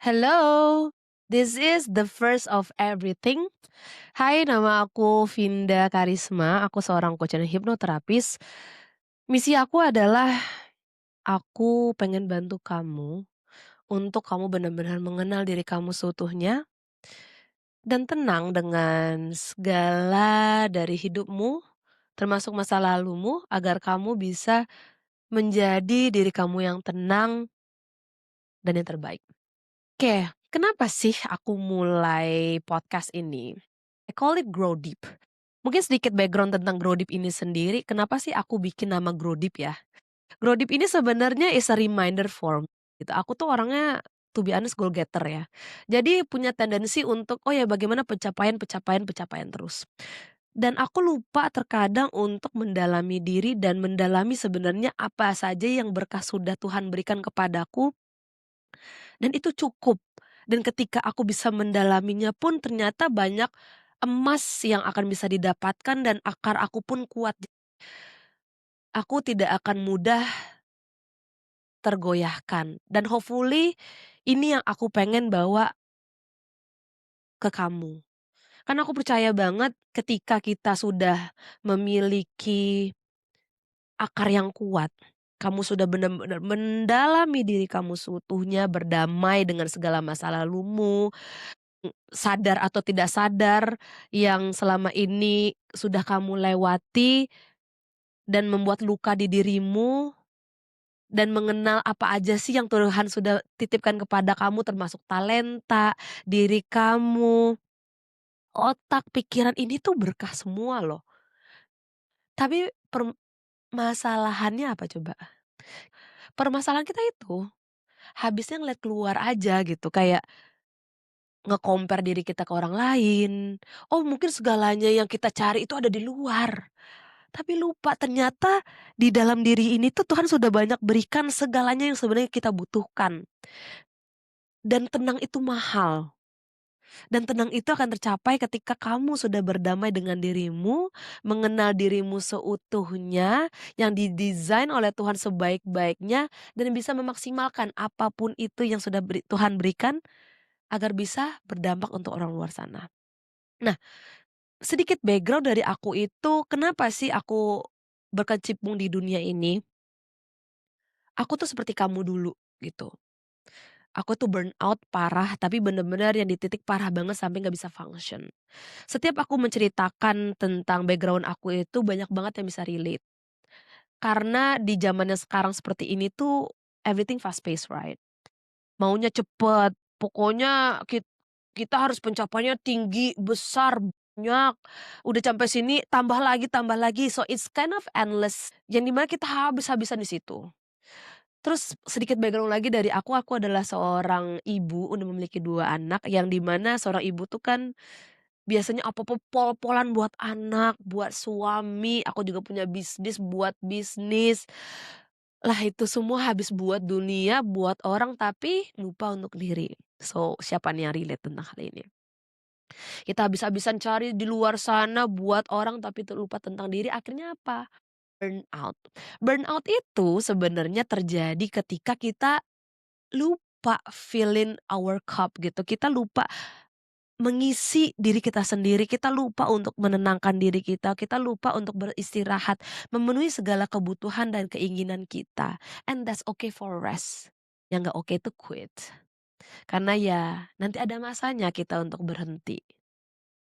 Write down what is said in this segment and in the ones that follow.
Hello, this is the first of everything. Hai, nama aku Vinda Karisma, aku seorang coach dan hipnoterapis. Misi aku adalah aku pengen bantu kamu untuk kamu benar-benar mengenal diri kamu seutuhnya dan tenang dengan segala dari hidupmu, termasuk masa lalumu, agar kamu bisa menjadi diri kamu yang tenang dan yang terbaik. Oke, kenapa sih aku mulai podcast ini? I call it Grow Deep. Mungkin sedikit background tentang Grow Deep ini sendiri, kenapa sih aku bikin nama Grow Deep ya? Grow Deep ini sebenarnya is a reminder for me gitu. Aku tuh orangnya to be honest goal getter ya. Jadi punya tendensi untuk, oh ya bagaimana pencapaian terus. Dan aku lupa terkadang untuk mendalami diri dan mendalami sebenarnya apa saja yang berkah sudah Tuhan berikan kepadaku dan itu cukup. Dan ketika aku bisa mendalaminya pun ternyata banyak emas yang akan bisa didapatkan dan akar aku pun kuat. Aku tidak akan mudah tergoyahkan dan hopefully ini yang aku pengen bawa ke kamu. Karena aku percaya banget ketika kita sudah memiliki akar yang kuat, kamu sudah benar-benar mendalami diri kamu seutuhnya, berdamai dengan segala masa lalumu, sadar atau tidak sadar yang selama ini sudah kamu lewati dan membuat luka di dirimu dan mengenal apa aja sih yang Tuhan sudah titipkan kepada kamu termasuk talenta, diri kamu, otak, pikiran ini tuh berkah semua loh. Tapi permasalahannya apa coba? Permasalahan kita itu habisnya ngeliat keluar aja gitu kayak nge-compare diri kita ke orang lain. Oh mungkin segalanya yang kita cari itu ada di luar. Tapi lupa ternyata di dalam diri ini tuh Tuhan sudah banyak berikan segalanya yang sebenarnya kita butuhkan. Dan tenang itu mahal. Dan tenang itu akan tercapai ketika kamu sudah berdamai dengan dirimu, mengenal dirimu seutuhnya, yang didesain oleh Tuhan sebaik-baiknya, dan bisa memaksimalkan apapun itu yang sudah Tuhan berikan, agar bisa berdampak untuk orang luar sana. Nah, sedikit background dari aku itu, kenapa sih aku berkecimpung di dunia ini? Aku tuh seperti kamu dulu, gitu. Aku tuh burnout parah, tapi bener-bener yang di titik parah banget sampai nggak bisa function. Setiap aku menceritakan tentang background aku itu banyak banget yang bisa relate. Karena di zamannya sekarang seperti ini tuh everything fast pace, right? Maunya cepet, pokoknya kita harus pencapaiannya tinggi, besar, banyak. Udah sampai sini tambah lagi, so it's kind of endless, yang di mana kita habis-habisan di situ. Terus sedikit background lagi dari aku adalah seorang ibu, udah memiliki 2 anak, yang di mana seorang ibu tuh kan biasanya apa-apa pol-polan buat anak, buat suami, aku juga punya bisnis, buat bisnis. Lah itu semua habis buat dunia, buat orang, tapi lupa untuk diri. So, siapa nih yang relate tentang hal ini? Kita habis-habisan cari di luar sana buat orang, tapi terlupa tentang diri, akhirnya apa? Burnout. Burnout itu sebenarnya terjadi ketika kita lupa filling our cup gitu, kita lupa mengisi diri kita sendiri, kita lupa untuk menenangkan diri kita lupa untuk beristirahat, memenuhi segala kebutuhan dan keinginan kita, and that's okay for rest. Yang nggak oke itu quit. Karena ya nanti ada masanya kita untuk berhenti,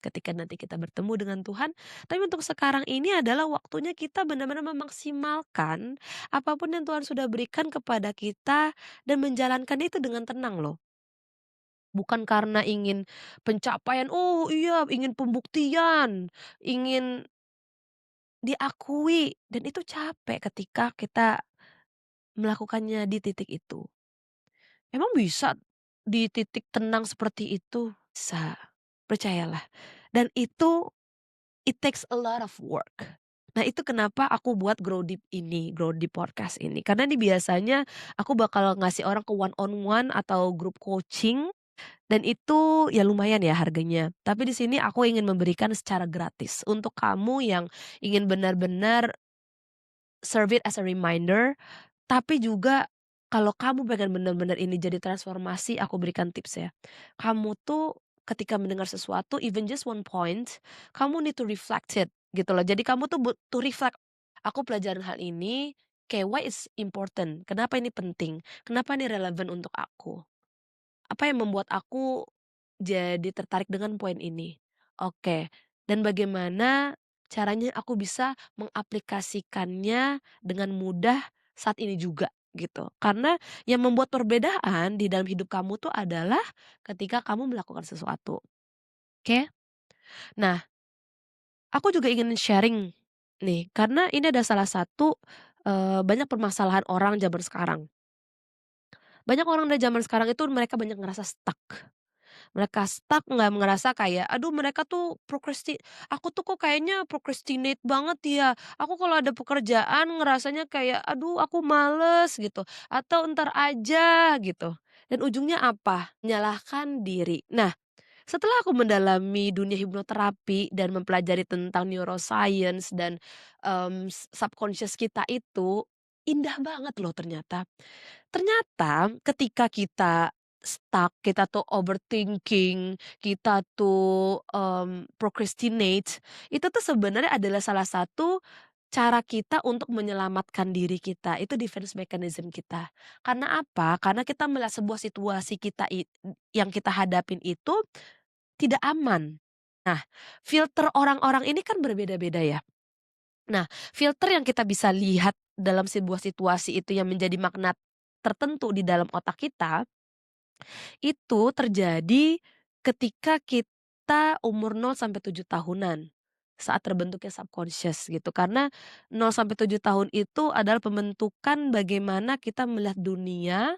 ketika nanti kita bertemu dengan Tuhan. Tapi untuk sekarang ini adalah waktunya kita benar-benar memaksimalkan apapun yang Tuhan sudah berikan kepada kita dan menjalankan itu dengan tenang loh. Bukan karena ingin pencapaian, oh iya ingin pembuktian, ingin diakui dan itu capek ketika kita melakukannya di titik itu. Emang bisa di titik tenang seperti itu? Bisa, percayalah. Dan itu it takes a lot of work. Nah itu kenapa aku buat Grow Deep ini, Grow Deep Podcast ini. Karena ini biasanya aku bakal ngasih orang ke one on one atau grup coaching. Dan itu ya lumayan ya harganya. Tapi di sini aku ingin memberikan secara gratis untuk kamu yang ingin benar-benar serve it as a reminder, tapi juga kalau kamu pengen bener-bener ini jadi transformasi, aku berikan tips ya. Kamu tuh ketika mendengar sesuatu, even just one point, kamu need to reflect it, gitu loh. Jadi kamu tuh butuh reflect, "Aku pelajarin hal ini, okay, why is important? Kenapa ini penting? Kenapa ini relevan untuk aku? Apa yang membuat aku jadi tertarik dengan poin ini? Oke, dan bagaimana caranya aku bisa mengaplikasikannya dengan mudah saat ini juga?" Gitu. Karena yang membuat perbedaan di dalam hidup kamu tuh adalah ketika kamu melakukan sesuatu, oke? Nah, aku juga ingin sharing nih, karena ini ada salah satu, banyak permasalahan orang zaman sekarang. Banyak orang dari zaman sekarang itu mereka banyak ngerasa stuck. Mereka stuck nggak ngerasa kayak, "Aduh mereka tuh aku tuh kok kayaknya procrastinate banget ya, aku kalau ada pekerjaan ngerasanya kayak, aduh aku males," gitu, atau, "Entar aja," gitu. Dan ujungnya apa? Menyalahkan diri. Nah, setelah aku mendalami dunia hipnoterapi dan mempelajari tentang neuroscience dan, subconscious kita itu, indah banget loh ternyata. Ternyata ketika kita stuck, kita tuh overthinking, kita tuh, procrastinate, itu tuh sebenarnya adalah salah satu cara kita untuk menyelamatkan diri kita, itu defense mechanism kita. Karena apa? Karena kita melihat sebuah situasi yang kita hadapin itu tidak aman. Nah, filter orang-orang ini kan berbeda-beda ya. Nah, filter yang kita bisa lihat dalam sebuah situasi itu yang menjadi makna tertentu di dalam otak kita, itu terjadi ketika kita umur 0 sampai 7 tahunan, saat terbentuknya subconscious gitu. Karena 0 sampai 7 tahun itu adalah pembentukan bagaimana kita melihat dunia,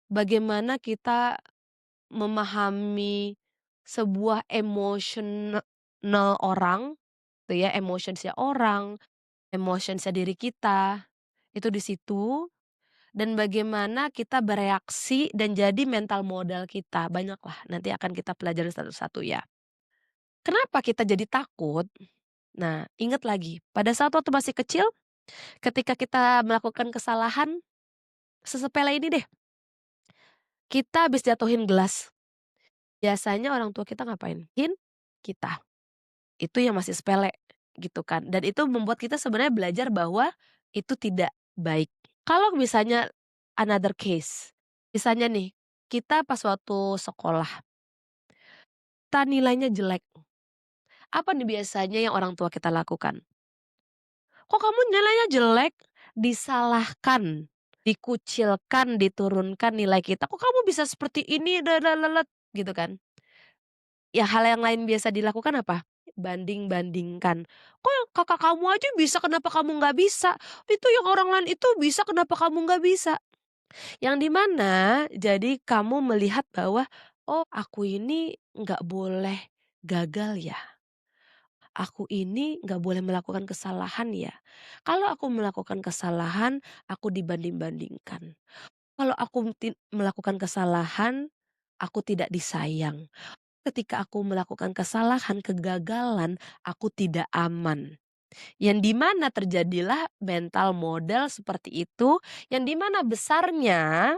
bagaimana kita memahami sebuah orang, tuh ya, emotions diri kita, itu di situ, dan bagaimana kita bereaksi dan jadi mental modal kita, banyaklah nanti akan kita pelajari satu-satu ya. Kenapa kita jadi takut? Nah, ingat lagi, pada saat waktu masih kecil, ketika kita melakukan kesalahan, sesepele ini deh, kita habis jatuhin gelas, biasanya orang tua kita ngapain? Kita. Itu yang masih sepele, gitu kan, dan itu membuat kita sebenarnya belajar bahwa itu tidak baik. Kalau misalnya another case, misalnya nih, kita pas waktu sekolah, kita nilainya jelek, apa nih biasanya yang orang tua kita lakukan? "Kok kamu nilainya jelek?" Disalahkan, dikucilkan, diturunkan nilai kita, "Kok kamu bisa seperti ini, gitu kan. Ya hal yang lain biasa dilakukan apa? Banding-bandingkan, "Kok yang kakak kamu aja bisa, kenapa kamu nggak bisa? Itu yang orang lain itu bisa, kenapa kamu nggak bisa?" Yang di mana jadi kamu melihat bahwa, "Oh aku ini nggak boleh gagal ya, aku ini nggak boleh melakukan kesalahan ya. Kalau aku melakukan kesalahan, aku dibanding-bandingkan. Kalau aku melakukan kesalahan, aku tidak disayang. Ketika aku melakukan kesalahan, kegagalan, aku tidak aman." Yang di mana terjadilah mental model seperti itu, yang di mana besarnya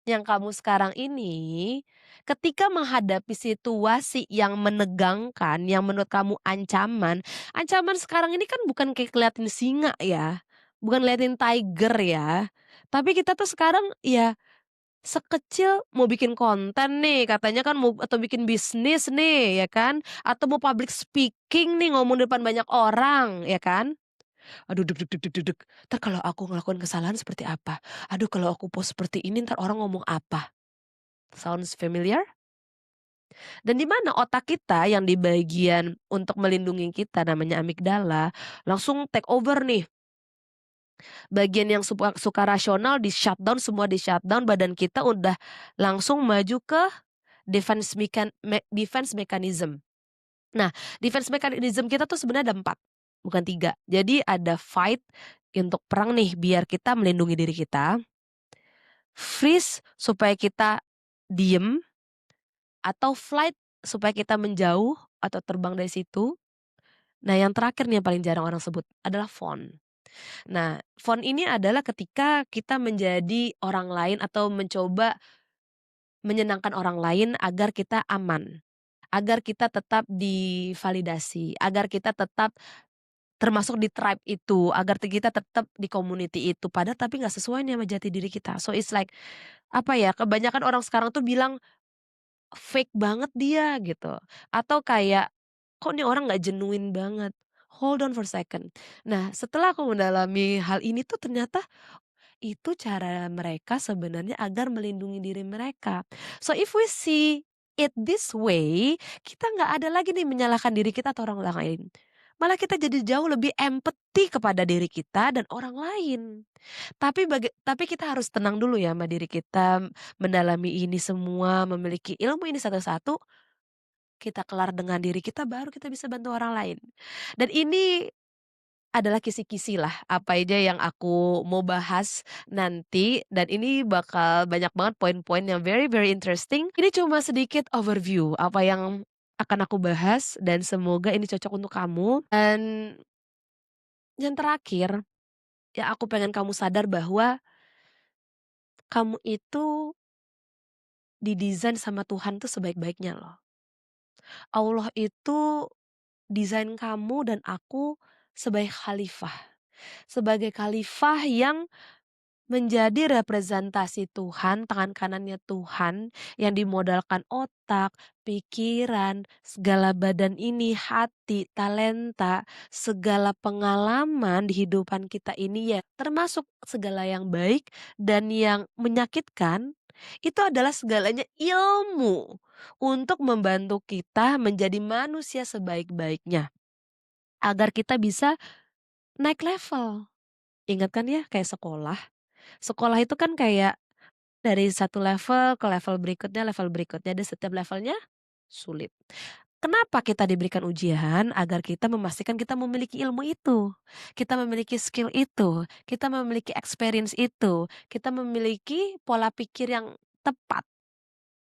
yang kamu sekarang ini, ketika menghadapi situasi yang menegangkan, yang menurut kamu ancaman, ancaman sekarang ini kan bukan kayak keliatin singa ya, bukan liatin tiger ya, tapi kita tuh sekarang ya sekecil mau bikin konten nih katanya kan mau atau bikin bisnis nih ya kan, atau mau public speaking nih ngomong depan banyak orang ya kan. Aduh deg, entar kalau aku ngelakuin kesalahan seperti apa? Aduh kalau aku post seperti ini entar orang ngomong apa? Sounds familiar? Dan di mana otak kita yang di bagian untuk melindungi kita namanya amigdala, langsung take over nih. Bagian yang suka rasional di shutdown, badan kita udah langsung maju ke defense mechanism. Nah, defense mechanism kita tuh sebenarnya ada 4, bukan 3. Jadi ada fight, untuk perang nih biar kita melindungi diri kita, freeze supaya kita diem, atau flight supaya kita menjauh atau terbang dari situ. Nah yang terakhir nih yang paling jarang orang sebut adalah fawn. Nah, fun ini adalah ketika kita menjadi orang lain atau mencoba menyenangkan orang lain agar kita aman, agar kita tetap divalidasi, agar kita tetap termasuk di tribe itu, agar kita tetap di community itu, padahal tapi nggak sesuai nih sama jati diri kita. So it's like, apa ya, kebanyakan orang sekarang tuh bilang, "Fake banget dia," gitu, atau kayak, "Kok nih orang nggak genuine banget." Hold on for second. Nah, setelah aku mendalami hal ini tuh ternyata itu cara mereka sebenarnya agar melindungi diri mereka. So if we see it this way, kita nggak ada lagi nih menyalahkan diri kita atau orang lain. Malah kita jadi jauh lebih empati kepada diri kita dan orang lain. Tapi kita harus tenang dulu ya sama diri kita, mendalami ini semua, memiliki ilmu ini satu-satu, kita kelar dengan diri kita baru kita bisa bantu orang lain. Dan ini adalah kisi-kisi lah, apa aja yang aku mau bahas nanti dan ini bakal banyak banget poin-poin yang very very interesting. Ini cuma sedikit overview apa yang akan aku bahas dan semoga ini cocok untuk kamu. Dan yang terakhir, ya aku pengen kamu sadar bahwa kamu itu didesain sama Tuhan tuh sebaik-baiknya loh. Allah itu desain kamu dan aku sebagai khalifah. Sebagai khalifah yang menjadi representasi Tuhan, tangan kanannya Tuhan yang dimodalkan otak, pikiran, segala badan ini, hati, talenta, segala pengalaman di hidupan kita ini ya, termasuk segala yang baik dan yang menyakitkan, itu adalah segalanya ilmu untuk membantu kita menjadi manusia sebaik-baiknya, agar kita bisa naik level. Ingat kan ya kayak sekolah. Sekolah itu kan kayak dari satu level berikutnya dan setiap levelnya sulit. Kenapa kita diberikan ujian? Agar kita memastikan kita memiliki ilmu itu, kita memiliki skill itu, kita memiliki experience itu, kita memiliki pola pikir yang tepat,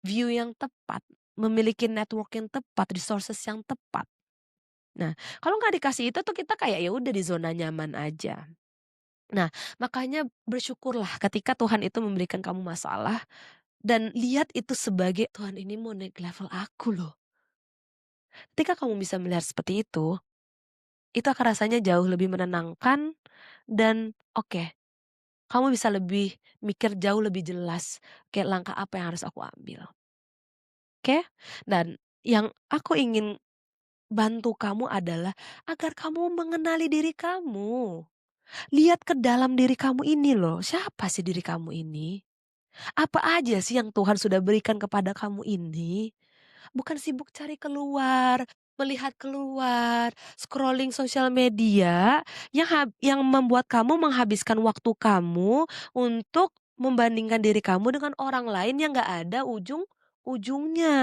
view yang tepat, memiliki network yang tepat, resources yang tepat. Nah, kalau nggak dikasih itu tuh kita kayak ya udah di zona nyaman aja. Nah, makanya bersyukurlah ketika Tuhan itu memberikan kamu masalah dan lihat itu sebagai, "Tuhan ini mau naik level aku loh." Ketika kamu bisa melihat seperti itu akan rasanya jauh lebih menenangkan dan oke, kamu bisa lebih mikir jauh lebih jelas, kayak langkah apa yang harus aku ambil, oke? Dan yang aku ingin bantu kamu adalah agar kamu mengenali diri kamu. Lihat ke dalam diri kamu ini loh, siapa sih diri kamu ini? Apa aja sih yang Tuhan sudah berikan kepada kamu ini? Bukan sibuk cari keluar, melihat keluar, scrolling sosial media yang membuat kamu menghabiskan waktu kamu untuk membandingkan diri kamu dengan orang lain yang nggak ada ujung-ujungnya.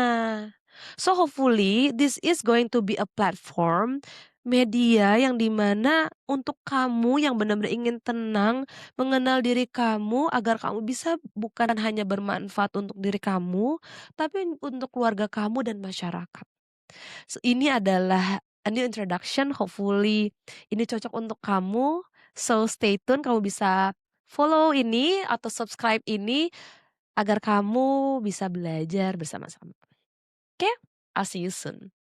So hopefully this is going to be a platform, media yang dimana untuk kamu yang benar-benar ingin tenang, mengenal diri kamu agar kamu bisa bukan hanya bermanfaat untuk diri kamu, tapi untuk keluarga kamu dan masyarakat. Ini adalah a new introduction, hopefully ini cocok untuk kamu. So stay tune, kamu bisa follow ini atau subscribe ini agar kamu bisa belajar bersama-sama. Oke? I'll see you soon.